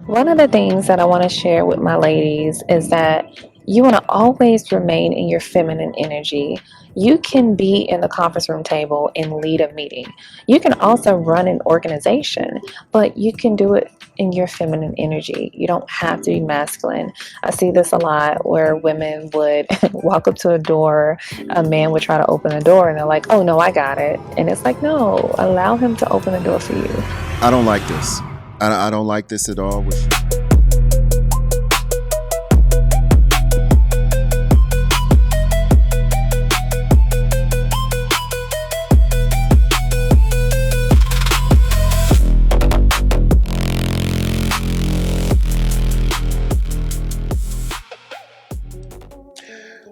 One of the things that I want to share with my ladies is that you want to always remain in your feminine energy. You can be in the conference room table and lead a meeting. You can also run an organization, but you can do it in your feminine energy. You don't have to be masculine. I see this a lot where women would walk up to a door, a man would try to open the door, and they're like, oh no, I got it. And it's like, no, allow him to open the door for you. I don't like this. I don't like this at all.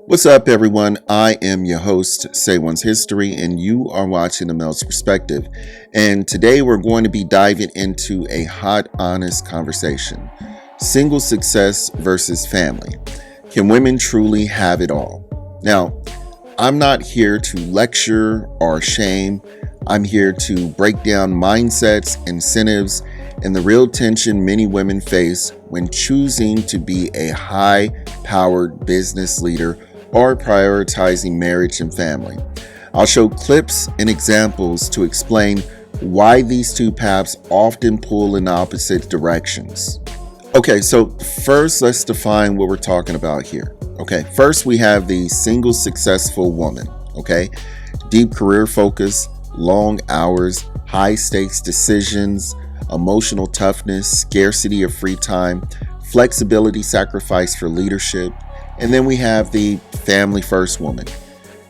What's up, everyone? I am your host, Say One's History, and you are watching The Male's Perspective. And today we're going to be diving into a hot, honest conversation. Single success versus family. Can women truly have it all? Now, I'm not here to lecture or shame. I'm here to break down mindsets, incentives, and the real tension many women face when choosing to be a high-powered business leader or prioritizing marriage and family. I'll show clips and examples to explain why these two paths often pull in opposite directions. Okay, so first let's define what we're talking about here. Okay, first we have the single successful woman. Okay, deep career focus, long hours, high stakes decisions, emotional toughness, scarcity of free time, flexibility sacrifice for leadership. And then we have the family first woman,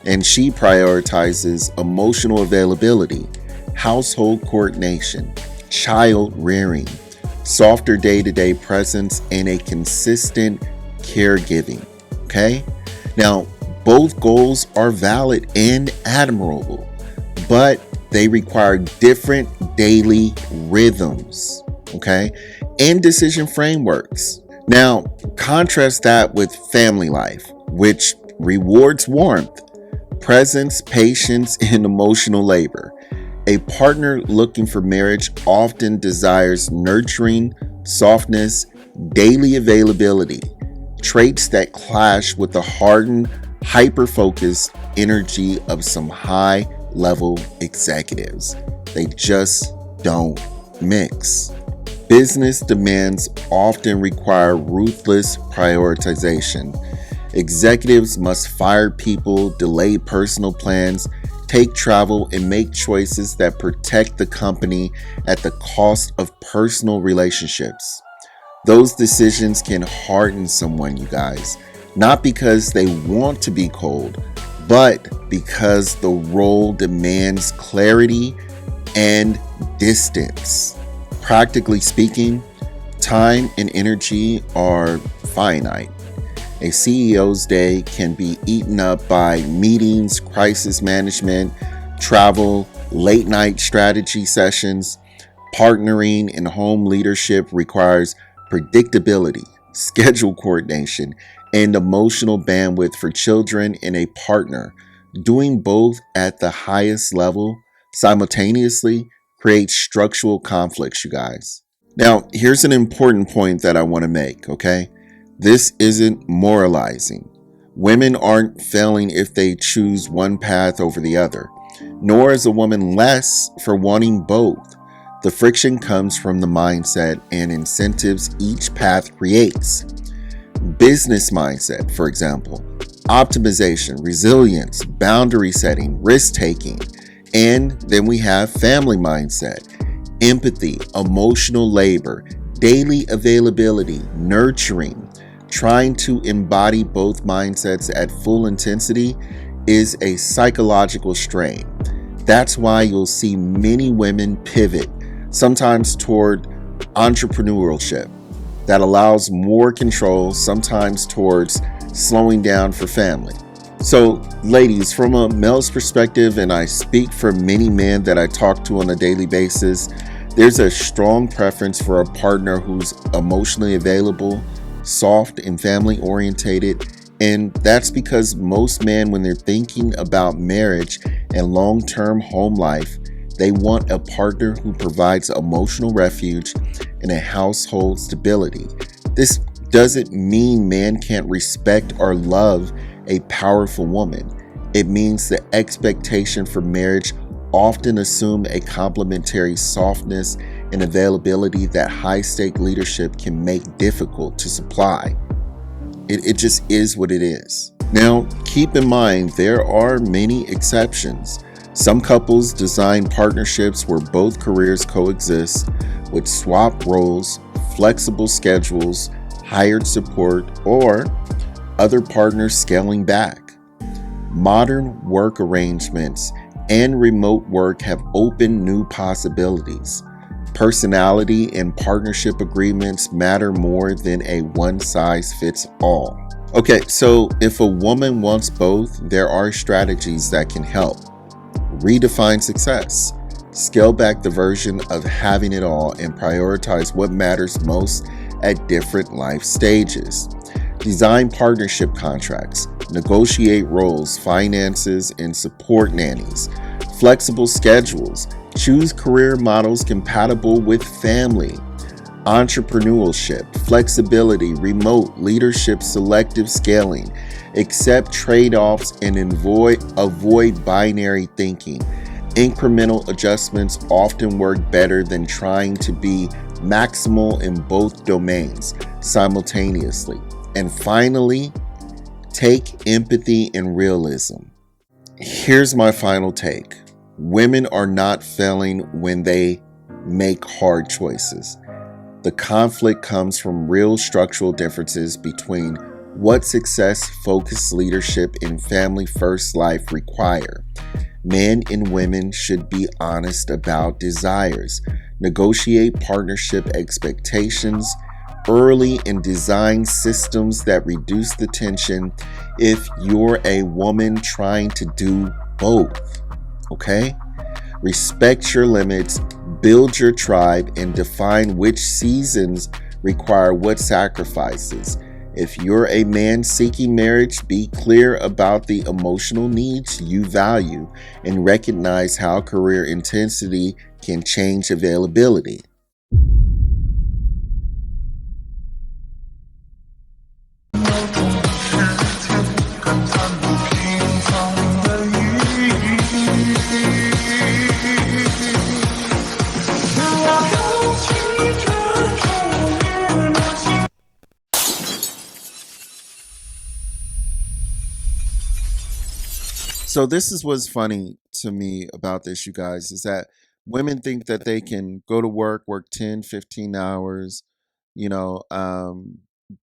and she prioritizes emotional availability, household coordination, child rearing, softer day-to-day presence, and a consistent caregiving. Okay? Now, both goals are valid and admirable, but they require different daily rhythms, okay, and decision frameworks. Now, contrast that with family life, which rewards warmth, presence, patience, and emotional labor. A partner looking for marriage often desires nurturing, softness, daily availability, traits that clash with the hardened, hyper-focused energy of some high-level executives. They just don't mix. Business demands often require ruthless prioritization. Executives must fire people, delay personal plans, take travel, and make choices that protect the company at the cost of personal relationships. Those decisions can harden someone, you guys, not because they want to be cold, but because the role demands clarity and distance. Practically speaking, time and energy are finite. A CEO's day can be eaten up by meetings, crisis management, travel, late night strategy sessions. Partnering in home leadership requires predictability, schedule coordination, and emotional bandwidth for children and a partner. Doing both at the highest level simultaneously creates structural conflicts, you guys. Now, here's an important point that I want to make, okay? This isn't moralizing. Women aren't failing if they choose one path over the other, nor is a woman less for wanting both. The friction comes from the mindset and incentives each path creates. Business mindset, for example, optimization, resilience, boundary setting, risk taking. And then we have family mindset, empathy, emotional labor, daily availability, nurturing. Trying to embody both mindsets at full intensity is a psychological strain. That's why you'll see many women pivot, sometimes toward entrepreneurship that allows more control, sometimes towards slowing down for family. So, ladies, from a male's perspective, and I speak for many men that I talk to on a daily basis, there's a strong preference for a partner who's emotionally available, soft, and family orientated. And that's because most men, when they're thinking about marriage and long-term home life, They want a partner who provides emotional refuge and a household stability. This doesn't mean man can't respect or love a powerful woman. It means the expectation for marriage often assume a complementary softness and availability that high-stake leadership can make difficult to supply. It just is what it is. Now, keep in mind, there are many exceptions. Some couples design partnerships where both careers coexist with swap roles, flexible schedules, hired support, or other partners scaling back. Modern work arrangements and remote work have opened new possibilities. Personality and partnership agreements matter more than a one-size-fits-all. Okay, so if a woman wants both, there are strategies that can help. Redefine success. Scale back the version of having it all and prioritize what matters most at different life stages. Design partnership contracts. Negotiate roles, finances, and support nannies. Flexible schedules. Choose career models compatible with family. Entrepreneurship, flexibility, remote leadership, selective scaling. Accept trade-offs and avoid binary thinking. Incremental adjustments often work better than trying to be maximal in both domains simultaneously. And finally, take empathy and realism. Here's my final take. Women are not failing when they make hard choices. The conflict comes from real structural differences between what success-focused leadership in family-first life require. Men and women should be honest about desires, negotiate partnership expectations early, and design systems that reduce the tension if you're a woman trying to do both. Okay? Respect your limits, build your tribe, and define which seasons require what sacrifices. If you're a man seeking marriage, be clear about the emotional needs you value and recognize how career intensity can change availability. So this is what's funny to me about this, you guys, is that women think that they can go to work 10, 15 hours, you know,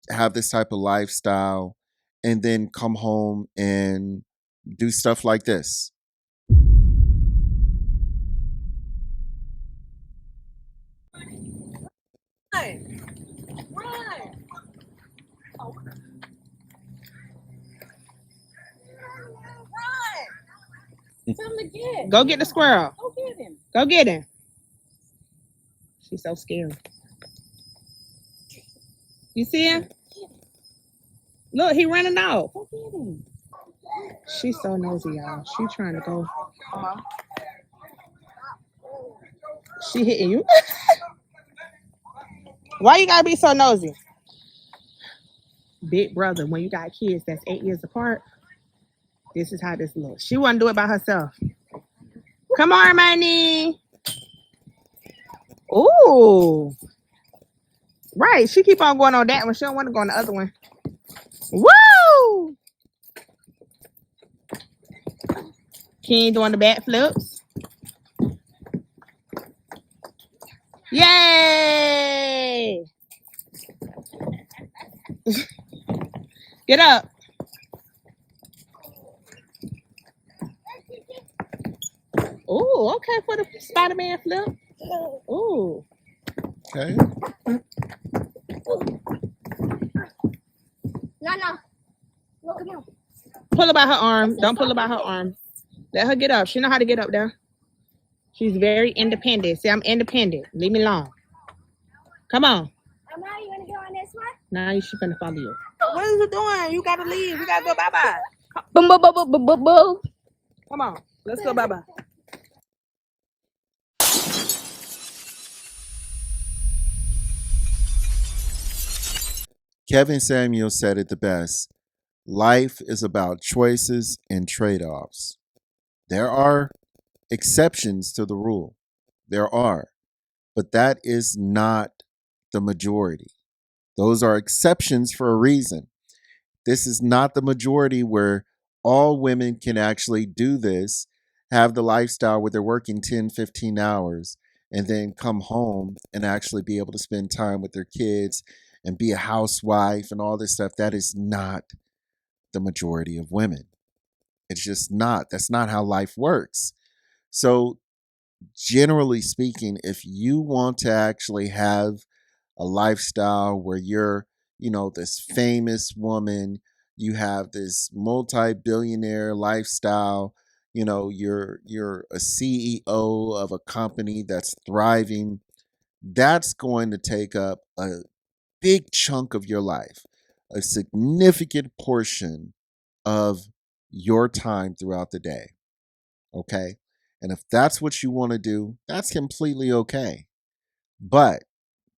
have this type of lifestyle, and then come home and do stuff like this. Go get the squirrel. Go get him. Go get him. She's so scary. You see him? Look, he running out. Go get him. She's so nosy, y'all. She trying to go. She hitting you. Why you gotta be so nosy? Big brother, when you got kids that's 8 years apart, this is how this looks. She wouldn't do it by herself. Come on, Hermione. Ooh. Right. She keep on going on that one. She don't want to go on the other one. Woo! King doing the backflips. Yay! Get up. Ooh, okay for the Spider-Man flip. Ooh. Okay. No. Pull her by her arm. Don't pull her by her arm. Let her get up. She know how to get up there. She's very independent. See, I'm independent. Leave me alone. Come on. Now you gonna go on this one? Now she's gonna follow you. What is you doing? You gotta leave. You gotta go bye-bye. Boom, boom, boom, boom, boom, boom. Come on. Let's go bye-bye. Kevin Samuel said it the best. Life is about choices and trade offs. There are exceptions to the rule. There are, but that is not the majority. Those are exceptions for a reason. This is not the majority where all women can actually do this, have the lifestyle where they're working 10, 15 hours, and then come home and actually be able to spend time with their kids and be a housewife and all this stuff. That is not the majority of women. It's just not. That's not how life works. So, generally speaking, if you want to actually have a lifestyle where you're, this famous woman, you have this multi-billionaire lifestyle, you're a CEO of a company that's thriving, that's going to take up a big chunk of your life, a significant portion of your time throughout the day. Okay? And if that's what you want to do, that's completely okay. But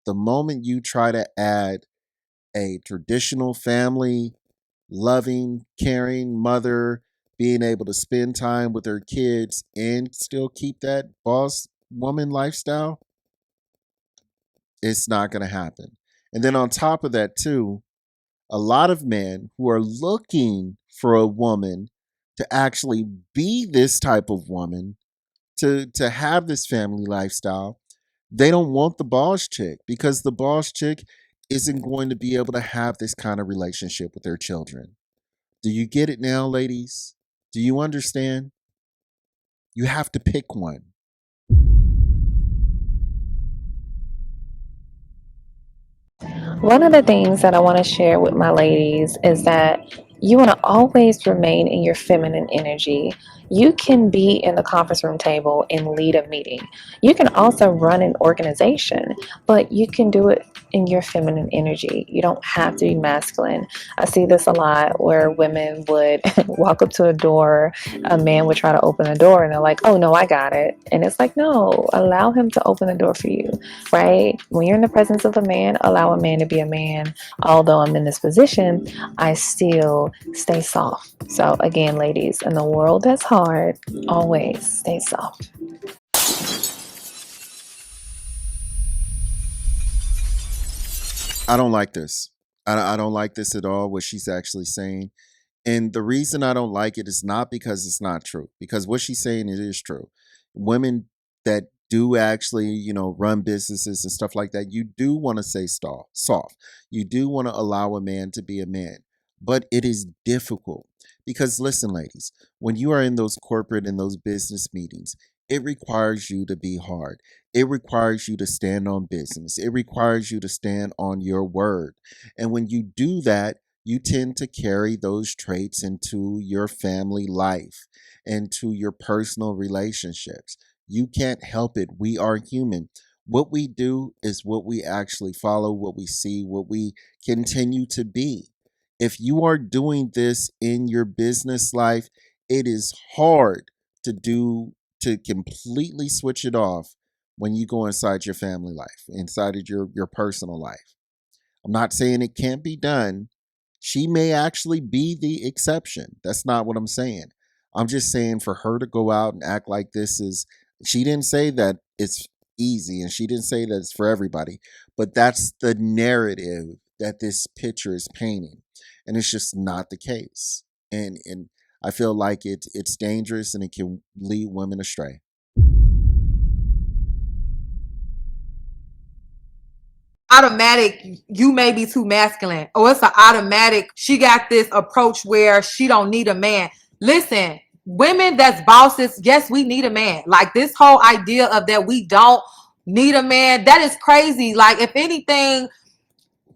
the moment you try to add a traditional family, loving, caring mother, being able to spend time with her kids and still keep that boss woman lifestyle, it's not going to happen. And then on top of that, too, a lot of men who are looking for a woman to actually be this type of woman, to have this family lifestyle, they don't want the boss chick because the boss chick isn't going to be able to have this kind of relationship with their children. Do you get it now, ladies? Do you understand? You have to pick one. One of the things that I want to share with my ladies is that you want to always remain in your feminine energy. You can be in the conference room table and lead a meeting. You can also run an organization, but you can do it in your feminine energy. You don't have to be masculine. I see this a lot where women would walk up to a door, a man would try to open the door, and they're like, oh, no, I got it. And it's like, no, allow him to open the door for you, right? When you're in the presence of a man, allow a man to be a man. Although I'm in this position, I still stay soft. So, again, ladies, in the world that's hard, always stay soft. I don't like this. I don't like this at all, what she's actually saying. And the reason I don't like it is not because it's not true, because what she's saying, it is true. Women that do actually, run businesses and stuff like that, you do want to say soft. You do want to allow a man to be a man. But it is difficult because listen, ladies, when you are in those corporate and those business meetings, it requires you to be hard. It requires you to stand on business. It requires you to stand on your word. And when you do that, you tend to carry those traits into your family life, into your personal relationships. You can't help it. We are human. What we do is what we actually follow, what we see, what we continue to be. If you are doing this in your business life, it is hard to completely switch it off when you go inside your family life, inside of your personal life. I'm not saying it can't be done. She may actually be the exception. That's not what I'm saying. I'm just saying for her to go out and act like this is, she didn't say that it's easy and she didn't say that it's for everybody, but that's the narrative that this picture is painting. And it's just not the case. And I feel like it's dangerous and it can lead women astray. Automatic, you may be too masculine, or it's an automatic, she got this approach where she don't need a man. Listen, women that's bosses, yes, we need a man. Like this whole idea of that we don't need a man, that is crazy. Like if anything,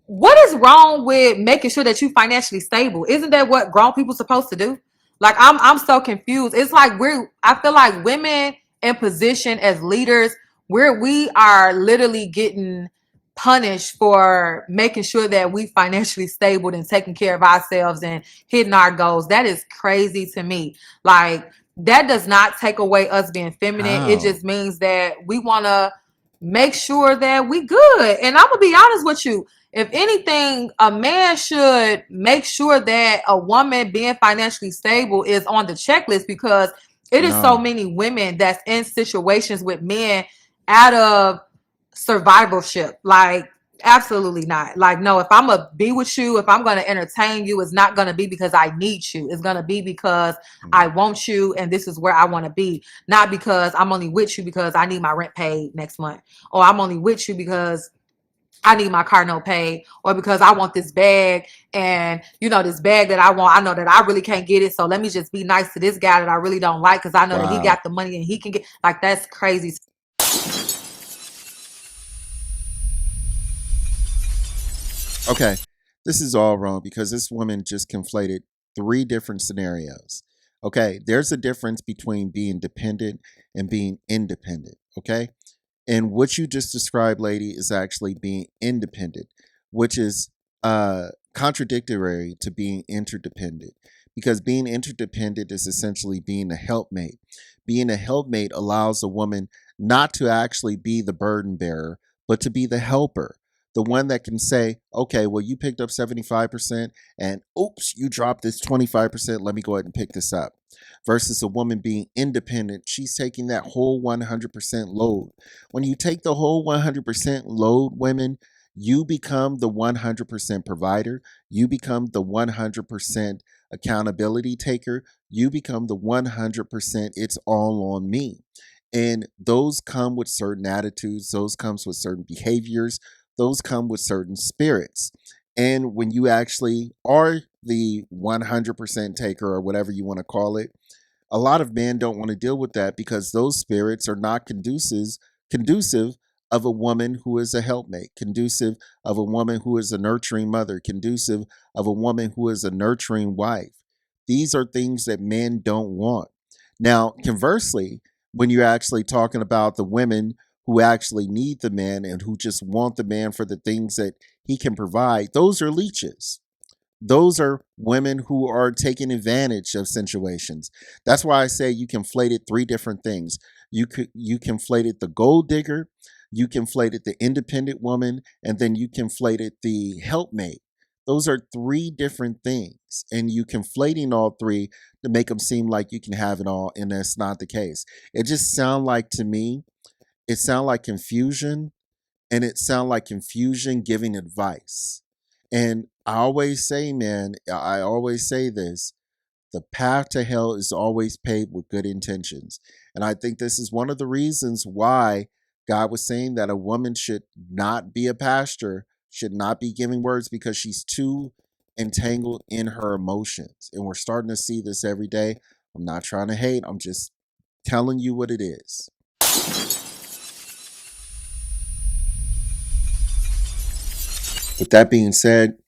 what is wrong with making sure that you financially stable? Isn't that what grown people supposed to do? Like I'm so confused. It's like I feel like women in position as leaders, we are literally getting punished for making sure that we financially stable and taking care of ourselves and hitting our goals. That is crazy to me. Like that does not take away us being feminine. It How? just means that we want to make sure that we good. And I'm gonna be honest with you. If anything, a man should make sure that a woman being financially stable is on the checklist, because it is so No. many women that's in situations with men out of survivorship. Like, absolutely not. Like, no, if I'm gonna be with you, if I'm gonna entertain you, it's not gonna be because I need you. It's gonna be because I want you and this is where I want to be. Not because I'm only with you because I need my rent paid next month, or I'm only with you because I need my car note paid, or because I want this bag, and this bag that I want, I know that I really can't get it, so let me just be nice to this guy that I really don't like because I know that he Wow. got the money and he can get. Like, that's crazy. Okay, this is all wrong because this woman just conflated three different scenarios. Okay, there's a difference between being dependent and being independent. Okay, and what you just described, lady, is actually being independent, which is contradictory to being interdependent. Because being interdependent is essentially being a helpmate. Being a helpmate allows a woman not to actually be the burden bearer, but to be the helper. The one that can say, okay, well, you picked up 75% and oops, you dropped this 25%. Let me go ahead and pick this up. Versus a woman being independent, she's taking that whole 100% load. When you take the whole 100% load, women, you become the 100% provider. You become the 100% accountability taker. You become the 100% it's all on me. And those come with certain attitudes, those comes with certain behaviors, those come with certain spirits. And when you actually are the 100% taker, or whatever you want to call it, a lot of men don't want to deal with that because those spirits are not conducive of a woman who is a helpmate, conducive of a woman who is a nurturing mother, conducive of a woman who is a nurturing wife. These are things that men don't want. Now, conversely, when you're actually talking about the women who actually need the man and who just want the man for the things that he can provide, those are leeches. Those are women who are taking advantage of situations. That's why I say you conflated three different things. You conflated the gold digger, you conflated the independent woman, and then you conflated the helpmate. Those are three different things, and you conflating all three to make them seem like you can have it all, and that's not the case. It just sound like to me, it sound like confusion, and it sound like confusion giving advice. And I always say, man, I always say this, the path to hell is always paved with good intentions. And I think this is one of the reasons why God was saying that a woman should not be a pastor, should not be giving words, because she's too entangled in her emotions. And we're starting to see this every day. I'm not trying to hate, I'm just telling you what it is. With that being said,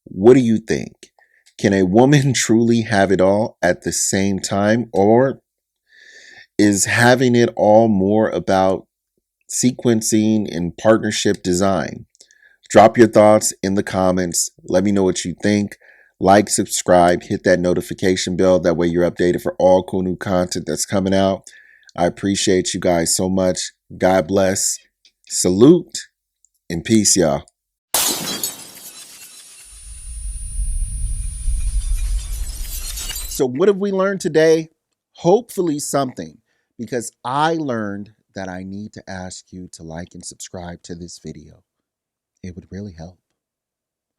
what do you think? Can a woman truly have it all at the same time, or is having it all more about sequencing and partnership design? Drop your thoughts in the comments. Let me know what you think. Like, subscribe, hit that notification bell. That way you're updated for all cool new content that's coming out. I appreciate you guys so much. God bless. Salute and peace, y'all. So, what have we learned today? Hopefully, something, because I learned that I need to ask you to like and subscribe to this video. It would really help.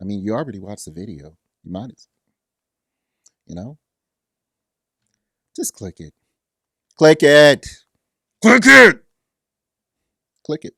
I mean, you already watched the video. You might as, you know, just click it. Click it. Click it. Click it.